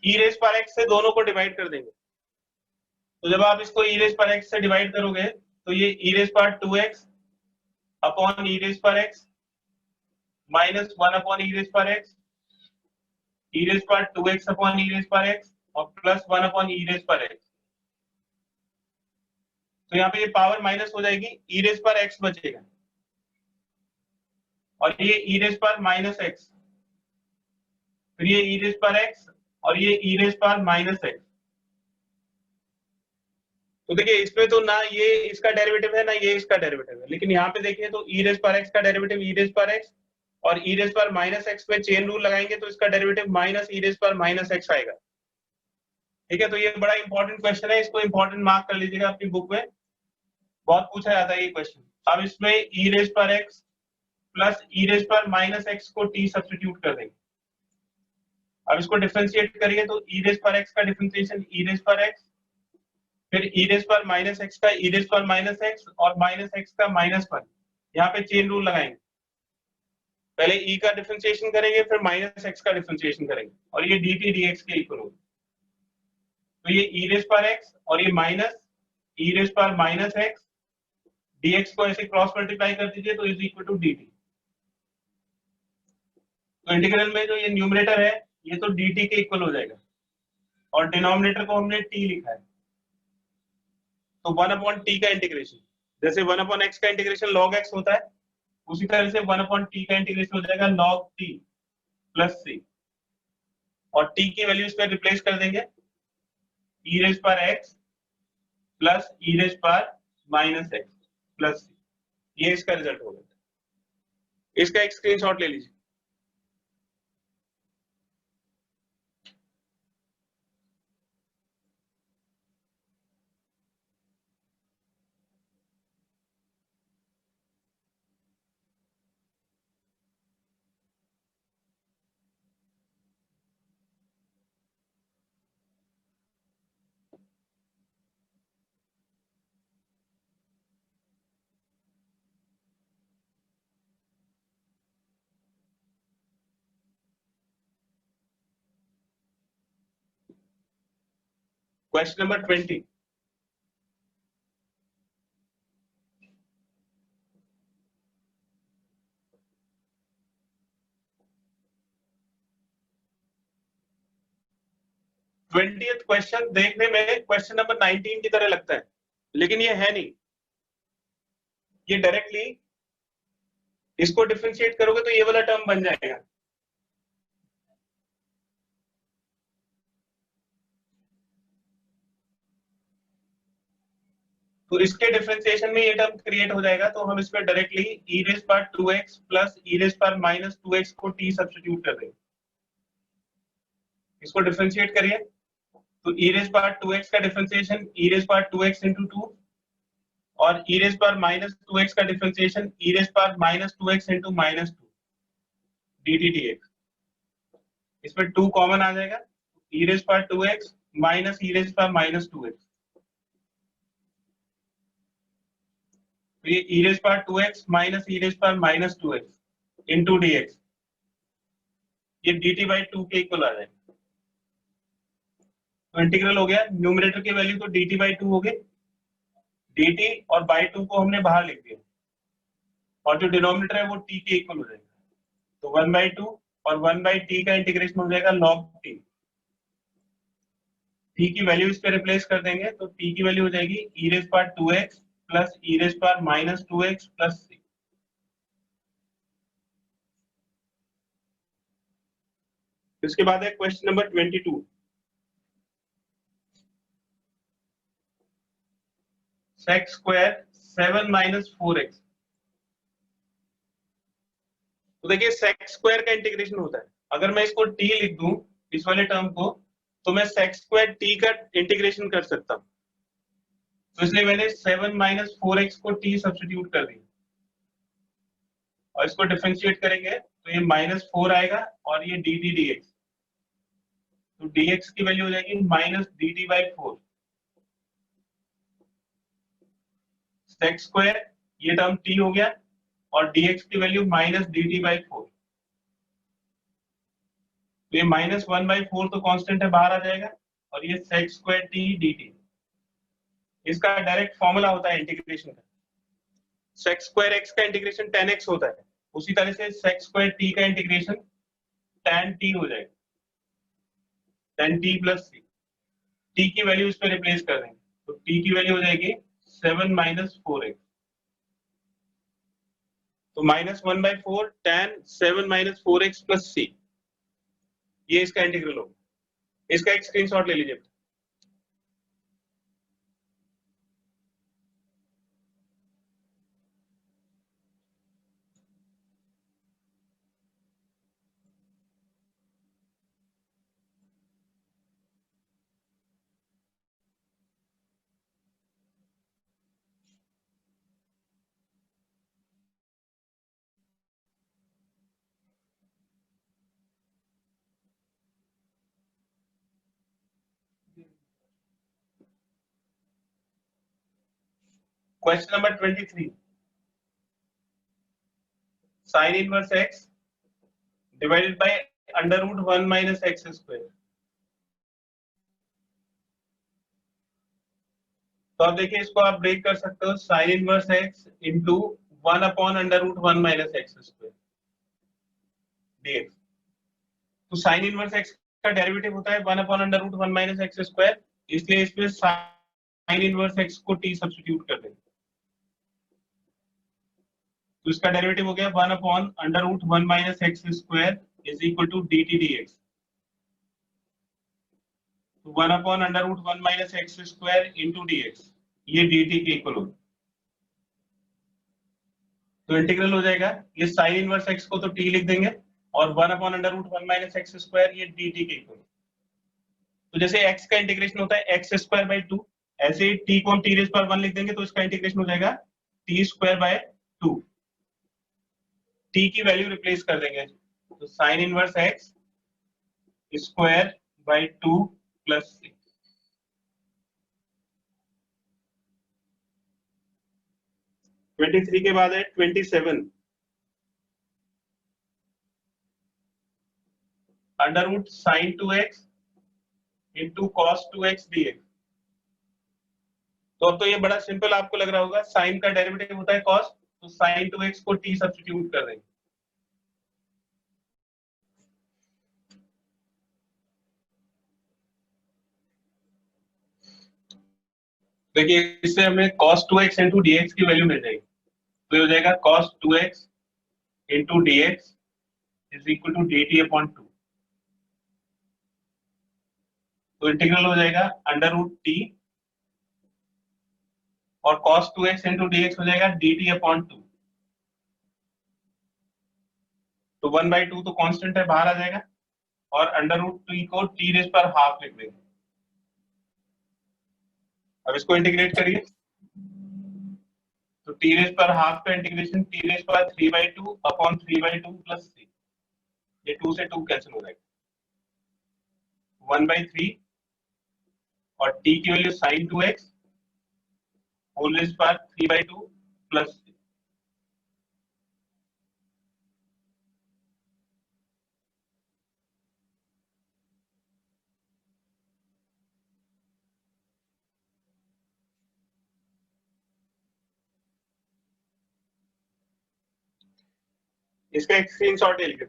ई रेज पावर एक्स से दोनों को डिवाइड कर देंगे, तो जब आप इसको ई रेज पावर एक्स से डिवाइड करोगे तो ये E raise power 2x upon E raise power x minus 1 upon E raise power x, E raise power 2x upon E raise power x, और plus 1 upon E raise power x. तो यहाँ पे ये power minus हो जाएगी, ई raise power x बचेगा, और ये E raise power minus x, फिर ये ई रेज पावर एक्स, और ये E raise power minus x. तो देखिए इसमें तो ना ये इसका डेरिवेटिव है ना ये इसका डेरिवेटिव है, लेकिन यहाँ पे देखिए तो ई रेज पावर एक्स का डेरिवेटिव ई रेज पावर एक्स, और ई रेज पावर माइनस एक्स में चेन रूल लगाएंगे तो इसका derivative minus E raise power minus x आएगा। ठीक है, तो ये बड़ा इंपॉर्टेंट क्वेश्चन है, इसको इंपॉर्टेंट मार्क कर लीजिएगा अपनी बुक में, बहुत पूछा जाता है ये क्वेश्चन। अब इसमें ई रेज पावर एक्स प्लस ई रेज पावर माइनस एक्स को टी सब्स्टिट्यूट कर देंगे। अब इसको डिफरेंशिएट करिए तो ई रेज पावर एक्स का डिफरेंशिएशन ई रेज पावर एक्स, फिर ई रेज पावर माइनस एक्स का ई रेज पावर माइनस एक्स, और माइनस एक्स का माइनस 1। यहाँ पे चेन रूल लगाएंगे, पहले ई का डिफरेंशिएशन करेंगे फिर माइनस एक्स का डिफरेंशिएशन करेंगे, और ये डी टी डी एक्स के इक्वल होगा। तो ये ई रेज पावर एक्स और ये minus E raise power minus x, dx को ऐसे क्रॉस मल्टीप्लाई कर दीजिए तो इज इक्वल टू dt। तो इंटीग्रल में जो ये न्यूमरेटर है ये तो dt के इक्वल हो जाएगा, और डिनोमिनेटर को हमने t लिखा है, तो 1 अपॉन टी का इंटीग्रेशन, जैसे 1 अपॉन एक्स का इंटीग्रेशन log x होता है, उसी तरह से 1 अपॉन टी का इंटीग्रेशन हो जाएगा log t प्लस c, और t की वैल्यू इस पर रिप्लेस कर देंगे e raise power x plus e raise power minus x plus c, ये इसका रिजल्ट होगा। इसका एक स्क्रीनशॉट ले लीजिए। क्वेश्चन नंबर 20, ट्वेंटियथ क्वेश्चन देखने में क्वेश्चन नंबर 19 की तरह लगता है, लेकिन ये है नहीं। ये डायरेक्टली इसको डिफरेंशिएट करोगे तो ये वाला टर्म बन जाएगा। तो इसके डिफरेंशिएशन में ये टर्म क्रिएट हो जाएगा, तो हम इसमें directly e raise power 2x plus e raise power minus 2x को t सब्स्टिट्यूट कर देंगे। इसको डिफरेंशिएट करिए, तो e रेज पावर 2x का differentiation e raise power 2x into 2 और e raise power minus 2x का differentiation e raise power minus 2x into minus 2 dt dx। इसमें 2 कॉमन आ जाएगा, e raise power 2x minus e raise power minus 2x, तो ये e raise power 2x minus e raise power minus 2x into dx, ये dt by 2 के equal आ जाएगा। तो integral हो गया, न्यूमरेटर की वैल्यू तो dt by 2 हो गई, dt और by 2 को हमने बाहर लिख दिया और जो डिनोमिनेटर है वो t के इक्वल हो जाएगा, तो 1 by 2 और 1 by t का इंटीग्रेशन हो जाएगा log t। t की वैल्यू इस पे रिप्लेस कर देंगे, तो t की वैल्यू हो जाएगी e raise power 2x plus e raise power minus 2x plus c। इसके बाद है क्वेश्चन नंबर 22। सेक्स स्क्वायर 7 माइनस 4x। तो देखिए सेक्स स्क्वायर का इंटीग्रेशन होता है, अगर मैं इसको t लिख दूं इस वाले टर्म को, तो मैं सेक्स स्क्वायर t का इंटीग्रेशन कर सकता हूं, तो इसलिए मैंने 7 माइनस 4x को t सब्स्टिट्यूट कर दिया और इसको डिफरेंशिएट करेंगे तो ये माइनस 4 आएगा और ये dt dx, तो dx की वैल्यू हो जाएगी minus dt by 4। Sex square ये टर्म t हो गया और dx की वैल्यू माइनस dt बाई 4, तो ये माइनस 1 बाई 4 तो कांस्टेंट है, बाहर आ जाएगा और ये सेक्स स्क्वायर t dt, इसका डायरेक्ट फॉर्मूला होता है इंटीग्रेशन का। सेक्स स्क्वायर x का इंटीग्रेशन tan x होता है, उसी तरह से सेक्स स्क्वायर t का इंटीग्रेशन tan t हो जाएगा, tan t plus c। t की वैल्यू इस पे रिप्लेस कर देंगे, तो t की वैल्यू हो जाएगी 7 माइनस 4x, तो minus 1 by 4 tan 7 minus 4x plus c, ये इसका इंटीग्रल होगा। इसका एक स्क्रीनशॉट ले लीजिए। Question number 23, sine inverse x divided by under root 1 minus x square. तो आप देखिए इसको आप ब्रेक कर सकते हो, sine inverse x into 1 upon under root 1 minus x square dx। तो साइन इनवर्स x का डेरिवेटिव होता है 1 upon under root 1 minus x square, इसलिए इसमें साइन इनवर्स x को t सब्स्टिट्यूट कर देंगे, तो इसका डेरिवेटिव हो गया 1 upon under root 1 minus x square is equal to dt dx। तो 1 upon under root 1 minus x square into dx, ये dt के इक्वल होगा, तो इंटीग्रल हो जाएगा, ये साइन इनवर्स x को तो t लिख देंगे और 1 upon under root 1 minus x square ये dt के इक्वल। तो जैसे x का इंटीग्रेशन होता है एक्स स्क्वायर बाई 2, ऐसे ही t को हम t रेज पर 1 लिख देंगे तो इसका इंटीग्रेशन हो जाएगा t स्क्वायर बाय 2, t की वैल्यू रिप्लेस कर देंगे, तो sine inverse x square by 2 plus 6। Twenty three के बाद है 27, under root sine 2x into cos 2x dx। तो अब तो ये बड़ा सिंपल आपको लग रहा होगा, साइन का डेरिवेटिव होता है कॉस, तो साइन 2x को t सब्स्टिट्यूट कर देंगे। देखिए इससे हमें cos 2x इंटू dx की वैल्यू मिल जाएगी, तो ये हो जाएगा cos 2x into dx is equal to dt upon 2, तो इंटीग्रल हो जाएगा अंडर रूट t और cos 2x इंटू dx हो जाएगा dt अपॉन 2। तो 1/2 तो कांस्टेंट है, बाहर आ जाएगा, और अंडर रूट टी को टी रेज पर हाफ लिख देंगे। अब इसको इंटीग्रेट करिए, तो टी रेज पर हाफ का इंटीग्रेशन टी रेज पर 3/2 अपॉन 3/2 प्लस सी, ये 2 से 2 कैंसिल हो जाएगा, 1/3 और t की value sin 2x whole raise पर 3/2 प्लस सी। इसका एक स्क्रीनशॉट ले लीजिए।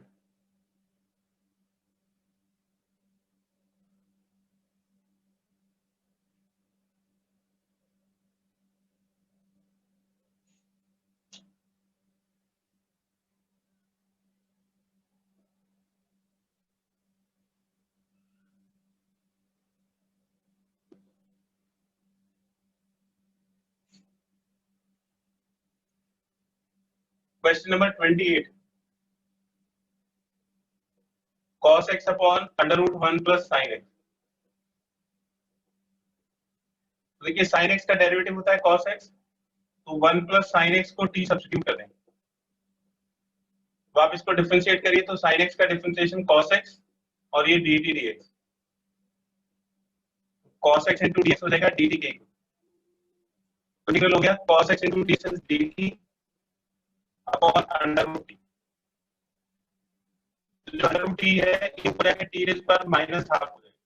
Question number 28, cos x upon under root 1 plus sin x। तो देखिए sin x का डेरिवेटिव होता है cos x, तो 1 प्लस sin x को t सब्स्टिट्यूट कर देंगे, तो आप इसको डिफरेंशिएट करिए, तो sin x का डिफरेंशिएशन cos x और ये dt dx, cos x into dx हो जाएगा dt के, तो निकल हो गया cos x into dx dt upon under root t. जो अंडर रूट टी है ये हो जाएगा टी रेज पर माइनस हाफ हो जाएगा।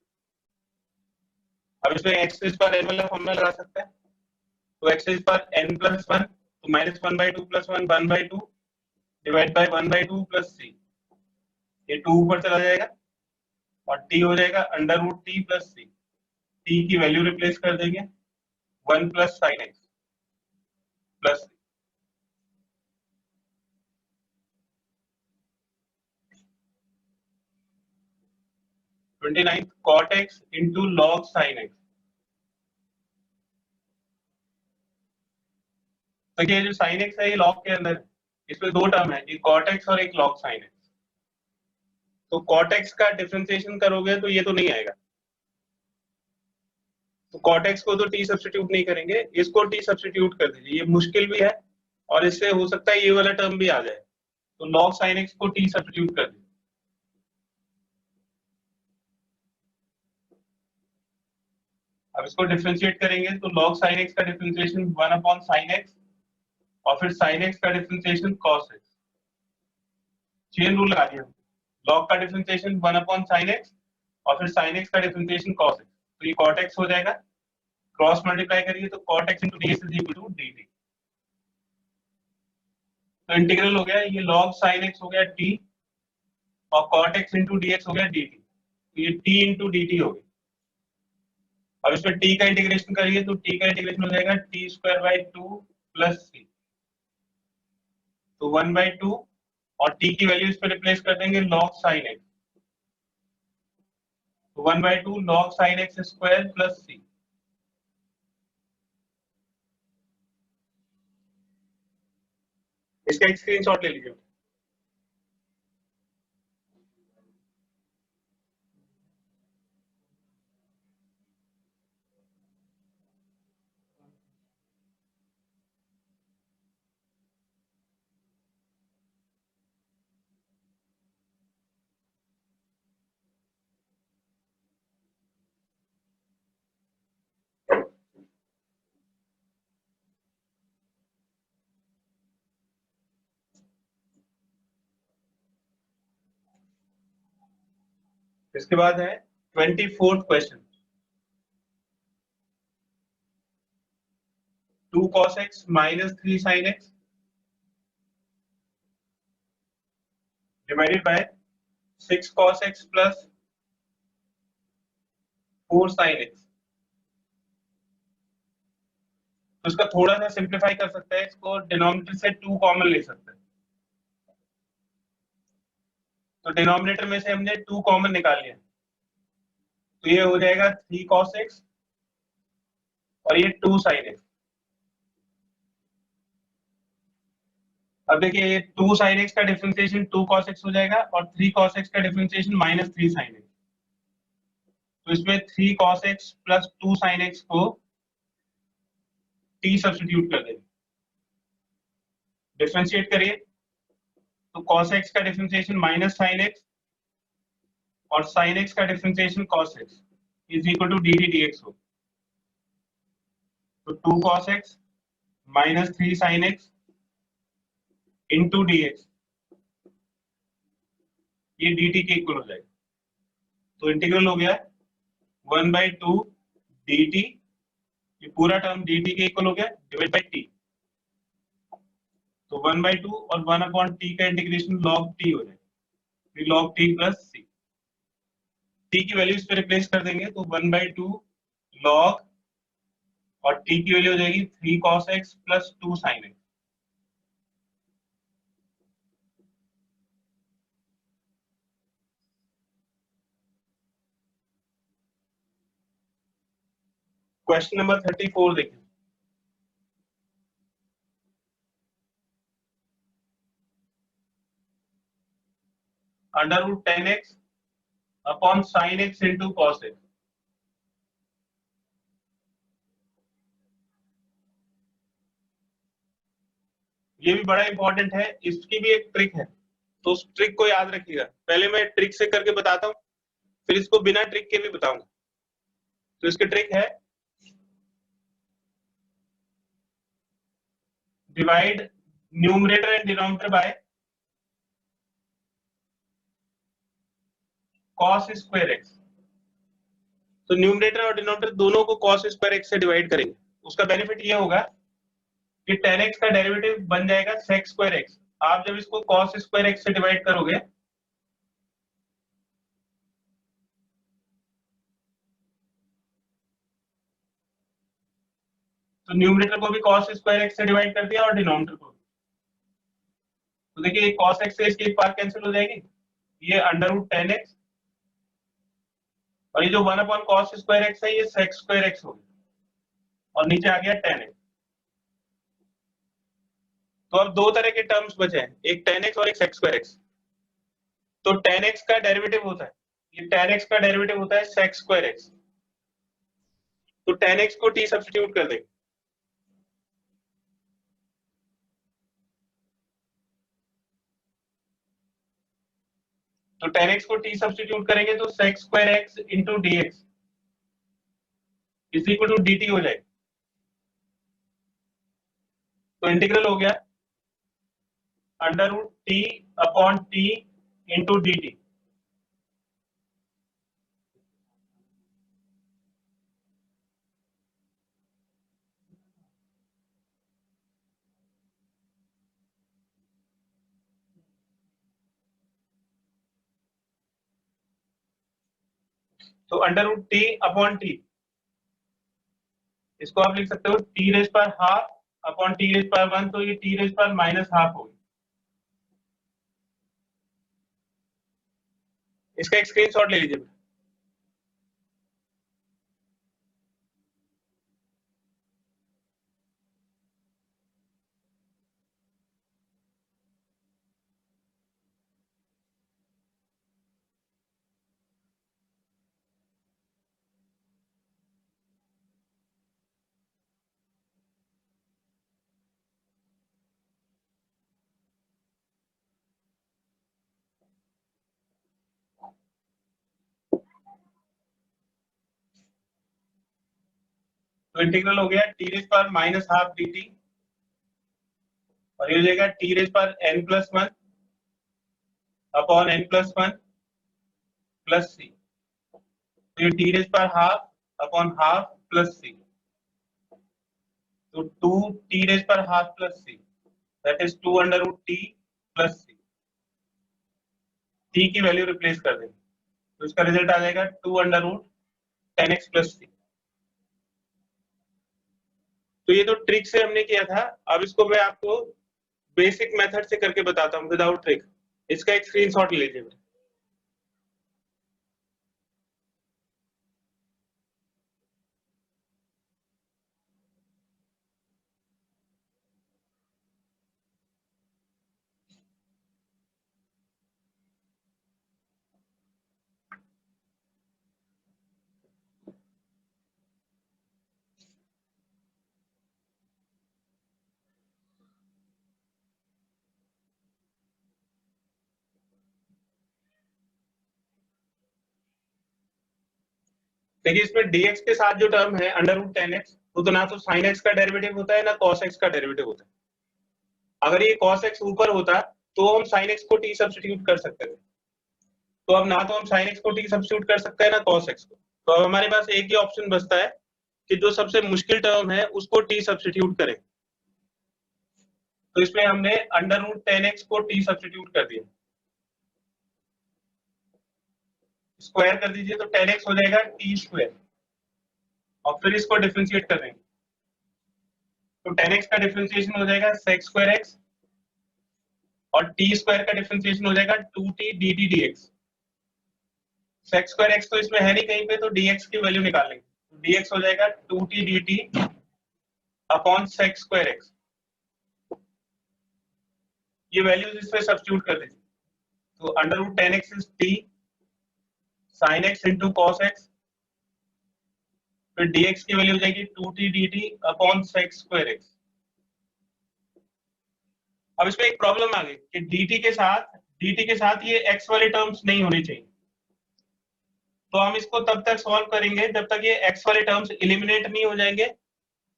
अब इसमें एक्स रेज पर एन वाला फॉर्मूला लगा सकते हैं, तो एक्स रेज पर n प्लस 1, तो minus 1/2 plus 1 1/2 divide by 1/2 plus सी, ये 2 ऊपर चला जाएगा और t हो जाएगा under root t plus c, t की वैल्यू रिप्लेस कर देंगे 1 plus sine x plus 29 cot x into log sin x। तो ये जो sin x है ये log के अंदर, इसमें दो टर्म है, एक cot x और एक log sin x। तो cot x का डिफरेंशिएशन करोगे तो ये तो नहीं आएगा, तो cot x को तो t सब्स्टिट्यूट नहीं करेंगे, इसको t सब्स्टिट्यूट कर दीजिए, ये मुश्किल भी है और इससे हो सकता है ये वाला टर्म भी आ जाए, तो log sin x को t सब्स्टिट्यूट कर दीजिए। अब इसको डिफरेंशिएट करेंगे तो log sin x का डिफरेंशिएशन 1 अपॉन sin x और फिर sin x का differentiation cos x, chain rule लगा दिया, log का डिफरेंशिएशन 1 अपॉन sin x और फिर sin x का डिफरेंशिएशन cos x, तो ये cot x हो जाएगा, क्रॉस मल्टीप्लाई करिए तो cot x into dx is equal to dt। तो इंटीग्रल हो गया, ये log sin x हो गया t और cot x into dx हो गया dt, तो ये t into dt हो गया। अब इसमें t का इंटीग्रेशन करिए तो t का इंटीग्रेशन हो जाएगा t square by 2 plus C, तो 1/2 और t की वैल्यू इस पे रिप्लेस कर देंगे log sin x, तो 1/2 log sin x square plus c. इसका एक स्क्रीनशॉट ले लीजिए। इसके बाद है 24th question, 2 cos x minus 3 sin x divided by 6 cos x plus 4 sin x। तो इसका थोड़ा सा सिंप्लीफाई कर सकते हैं, इसको डिनोमिनेटर से 2 कॉमन ले सकते हैं, तो डिनोमिनेटर में से हमने 2 कॉमन निकाल लिया, तो ये हो जाएगा 3 cos x और ये 2 sin x। अब देखिए 2 sin x का डिफरेंशिएशन 2 cos x हो जाएगा और 3 cos x का डिफरेंशिएशन -3 sin x। तो इसमें 3 cos x plus 2 sin x को t सब्स्टिट्यूट कर देंगे, डिफरेंशिएट करिए तो cos x का डिफरेंशिएशन -sin x और sin x का differentiation cos x is equal to dt dx हो। तो 2 cos x -3 sin x into dx ये dt के इक्वल हो जाएगा। तो इंटीग्रल हो गया 1/2 dt, ये पूरा टर्म dt के इक्वल हो गया डिवाइड बाई t। तो 1/2 और 1/t का इंटीग्रेशन log t हो जाएगा, log t plus c। t की वैल्यू इस पे रिप्लेस कर देंगे तो 1/2 log और t की वैल्यू हो जाएगी 3 cos x plus 2 sin x। Question number 34 देखिए। √10x upon sin x into cos x। ये भी बड़ा इंपॉर्टेंट है, इसकी भी एक ट्रिक है, तो उस ट्रिक को याद रखिएगा। पहले मैं ट्रिक से करके बताता हूँ, फिर इसको बिना ट्रिक के भी बताऊंगा। तो इसकी ट्रिक है divide numerator and denominator by cos square x। तो न्यूमरेटर और डिनोमिनेटर दोनों को cos स्क्वायर x से डिवाइड करेंगे। उसका बेनिफिट ये होगा कि tan x का डेरिवेटिव बन जाएगा sec स्क्वायर x। आप जब इसको cos स्क्वायर x से डिवाइड करोगे तो न्यूमरेटर को भी cos स्क्वायर x से डिवाइड कर दिया और डिनोमिनेटर को। तो देखिए cos x से इसकी एक पार कैंसिल हो जाएगी, ये √10x और ये जो 1/cos स्क्वायर x है ये sec स्क्वायर x हो गया और नीचे आ गया tan x। तो अब दो तरह के टर्म्स बचे हैं, एक tan x और एक sec स्क्वायर x। तो tan x का डेरिवेटिव होता है, ये tan x का डेरिवेटिव होता है sec स्क्वायर x। तो tan x को t सब्स्टिट्यूट कर देंगे, तो tan x को t सब्स्टिट्यूट करेंगे तो sec square x into dx is equal to dt हो जाएगा। तो इंटीग्रल हो गया √t upon t into dt। तो √t अपॉन t इसको आप लिख सकते हो t रेज पर हाफ अपॉन t रेज पर 1, तो ये t रेज पर -½ होगी। इसका एक स्क्रीनशॉट ले लीजिए। तो इंटीग्रल हो गया t रेज पर -½ dt और ये हो जाएगा t रेज पर n+1 upon n+1 plus c। तो ये t रेज पर half upon half plus c। तो 2t रेज पर half plus c that is 2√t plus c। t की वैल्यू रिप्लेस कर देंगे तो इसका रिजल्ट आ जाएगा 2√10x प्लस c। तो ये तो ट्रिक से हमने किया था, अब इसको मैं आपको बेसिक मेथड से करके बताता हूँ विदाउट ट्रिक। इसका एक स्क्रीनशॉट लीजिए। देखिए इसमें dx के साथ जो टर्म है अंडर रूट 10x, तो ना तो sin x का डेरिवेटिव होता है ना cos x का डेरिवेटिव होता है। अगर ये cos x ऊपर होता तो हम sin x को t सब्स्टिट्यूट कर सकते थे। तो अब ना तो हम sin x को t सब्स्टिट्यूट कर सकते हैं ना cos x को, तो अब हमारे पास एक ही ऑप्शन बचता है कि जो सबसे मुश्किल टर्म है उसको t सब्स्टिट्यूट करें। तो इसमें हमने अंडर रूट 10x को t सब्स्टिट्यूट कर दिया, स्क्वायर कर दीजिए तो 10x हो जाएगा t स्क्वायर, और फिर इसको डिफरेंशिएट कर देंगे तो 10x का डिफरेंशिएशन हो जाएगा sec स्क्वायर x, और t स्क्वायर का डिफरेंशिएशन हो जाएगा 2t dt dx। sec square x तो इसमें है नहीं कहीं पे, तो dx की वैल्यू निकाल लेंगे, तो dx हो जाएगा 2t dt upon sec square x। ये वैल्यूज इसमें सब्स्टिट्यूट कर दीजिए, तो under root 10x is t sin x into cos x, फिर dx की वैल्यू हो जाएगी 2t dt upon sec square x। अब इसमें एक प्रॉब्लम आ गई कि dt के साथ ये x वाले टर्म्स नहीं होने चाहिए, तो हम इसको तब तक सॉल्व करेंगे जब तक ये x वाले टर्म्स एलिमिनेट नहीं हो जाएंगे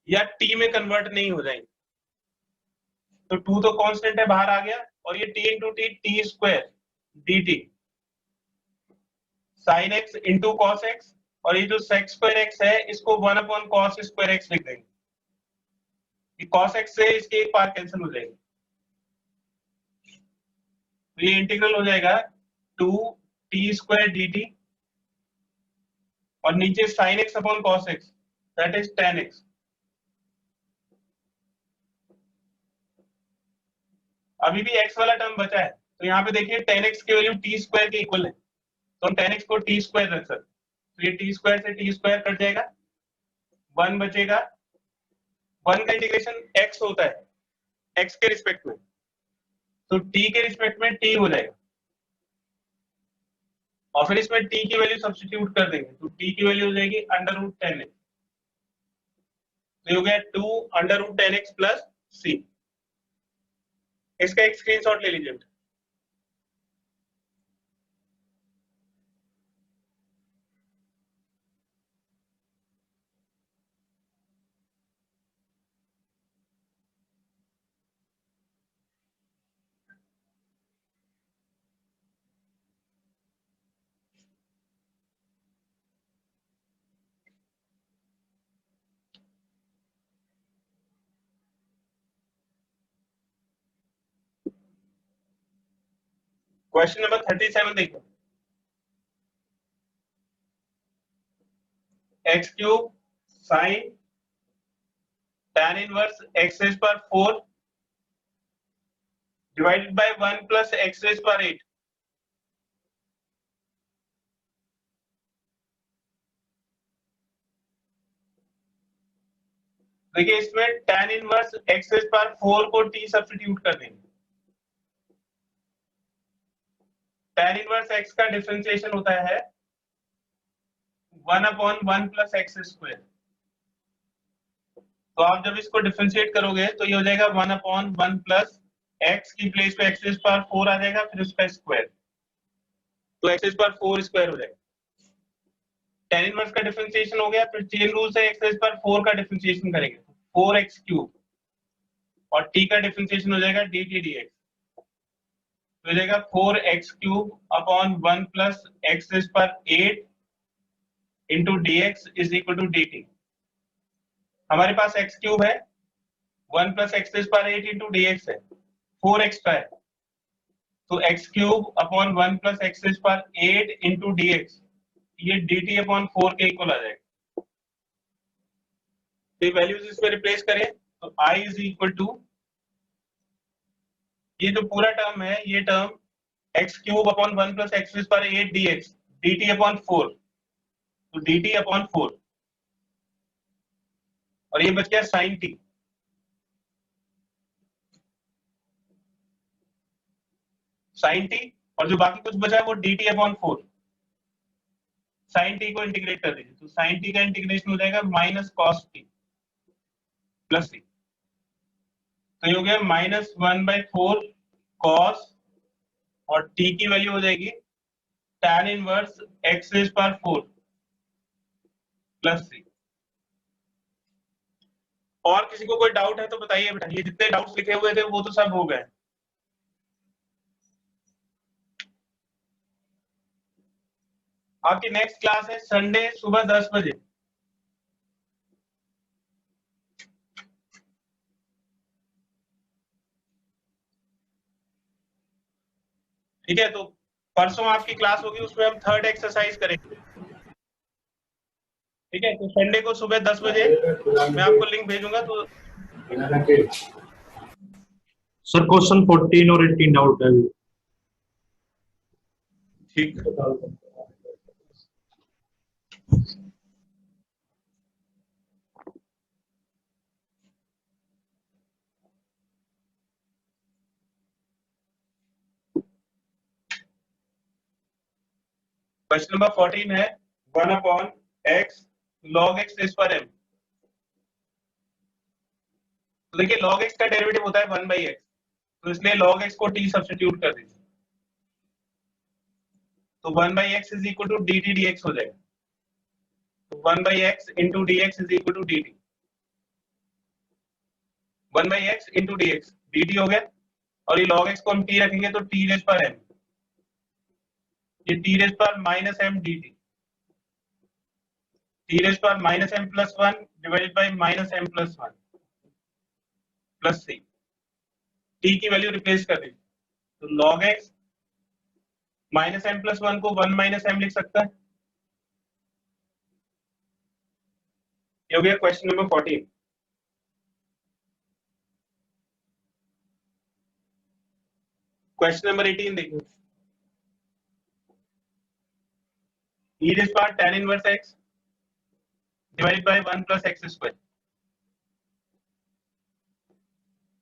या t में कन्वर्ट नहीं हो जाएंगे। तो 2 तो कांस्टेंट है, बाहर आ गया, और ये t into T square dt sin x into cos x, और ये जो sec स्क्वायर x है इसको 1 अपॉन cos स्क्वायर x लिख देंगे। cos x से इसकी एक पार्ट कैंसिल हो जाएगी, तो ये इंटीग्रल हो जाएगा 2t स्क्वायर dt, और नीचे sin x upon cos x that is tan x। अभी भी x वाला टर्म बचा है, तो यहाँ पे देखिए tan x की वैल्यू t स्क्वायर के इक्वल है, तो हम tan x को t स्क्वायर रख सकते, तो ये t स्क्वायर से t स्क्वायर कट जाएगा, 1 बचेगा, 1 का इंटीग्रेशन x होता है x के रिस्पेक्ट में, तो t के रिस्पेक्ट में t हो जाएगा, और फिर इसमें t की वैल्यू सब्स्टिट्यूट कर देंगे, तो t की वैल्यू हो जाएगी अंडर रूट 10x, तो ये हो गया 2 under root 10x plus c। इसका एक स्क्रीनशॉट ले लीजिए। क्वेश्चन नंबर 37 देखो, x cube sine tan inverse x raise पर 4 divided by 1 plus x raise पर 8। देखिए इसमें tan इनवर्स x रेज पर 4 को t सब्स्टिट्यूट कर देंगे। tan इनवर्स x का डिफरेंशिएशन होता है 1 अपॉन 1 प्लस एक्स स्क्वायर, तो आप जब इसको डिफरेंशिएट करोगे तो ये हो जाएगा 1 अपॉन 1 प्लस x की प्लेस पे x रेज पर 4 आ जाएगा, फिर उसका स्क्वायर, तो x रेज पर 4 स्क्वायर हो जाएगा। tan इनवर्स का डिफरेंशिएशन हो गया, फिर चेन रूल से x रेज पर 4 का डिफरेंशिएशन करेंगे, 4x क्यूब, और t का डिफरेंशिएशन हो जाएगा dt dx, तो हो जाएगा 4x cube upon 1 plus x raise पर 8 into dx is equal to dt। हमारे पास x क्यूब है, 1 प्लस एक्स रेज पर 8 इंटू dx है 4x का है, तो x cube upon 1 plus x raise पर 8 इंटू dx, ये dt अपॉन 4 के इक्वल आ जाएगा। तो वैल्यूज इसमें रिप्लेस करें तो I इज इक्वल टू, ये जो पूरा टर्म है ये term x cube upon 1 plus x raise पर 8 dx dt अपॉन 4, तो dt अपॉन 4, और ये बच गया sin t, sin t, और जो बाकी कुछ बचा है वो dt अपॉन 4। sin t को इंटीग्रेट कर दीजिए, तो sin t का इंटीग्रेशन हो जाएगा minus cos t plus t, तो ये हो गया माइनस 1/4 cos, और t की वैल्यू हो जाएगी tan इनवर्स x रेज पर 4 प्लस सी। और किसी को कोई डाउट है तो बताइए बेटा, ये जितने डाउट्स लिखे हुए थे वो तो सब हो गए। आपकी नेक्स्ट क्लास है संडे सुबह 10 बजे। ठीक है, तो परसों आपकी क्लास होगी, उसमें हम थर्ड एक्सरसाइज करेंगे। ठीक है, तो संडे को सुबह 10 बजे मैं आपको लिंक भेजूंगा। तो सर क्वेश्चन 14 और 18 डाउट है। ठीक, क्वेश्चन नंबर 14 है 1/x log x रेज़ पर m। तो देखिए log x का डेरिवेटिव होता है 1/x, तो इसलिए log x को t सब्स्टिट्यूट कर दीजिए, तो 1/x is equal to dt dx हो जाएगा। तो 1/x into dx is equal to dt, 1/x into dx dt हो गया, और ये log x को हम t रखेंगे तो t रेज़ पर m, ये t रेज़ पर minus m dt, t raise पर minus m plus 1 divided by minus m plus 1 plus c। t की वैल्यू रिप्लेस कर दीजिए, तो log x minus m plus 1 को 1 माइनस m लिख सकता है। ये हो गया क्वेश्चन नंबर 14। क्वेश्चन नंबर 18 देखिए, e rays power tan inverse x divided by 1 plus x square.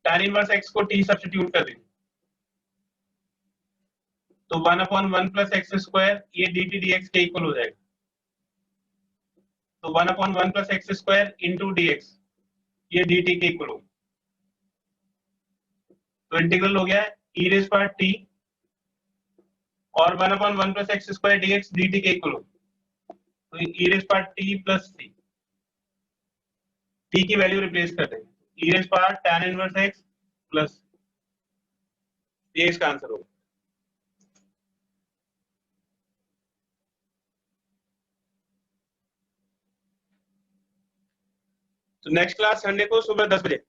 tan inverse x को t सब्स्टिट्यूट कर दीजिए, तो 1/1 प्लस x स्क्वायर ये dt dx के इक्वल हो जाएगा, तो 1/1 plus x square into dx ये dt के इक्वल होगा। तो इंटीग्रल हो गया e रेज़ पावर t और 1/1 plus x square dx dt के इक्वल होगा, तो e rays power t plus c, t की वैल्यू रिप्लेस कर देंगे, e rays power tan inverse x plus, ये इसका आंसर होगा। तो नेक्स्ट क्लास संडे को सुबह 10 बजे।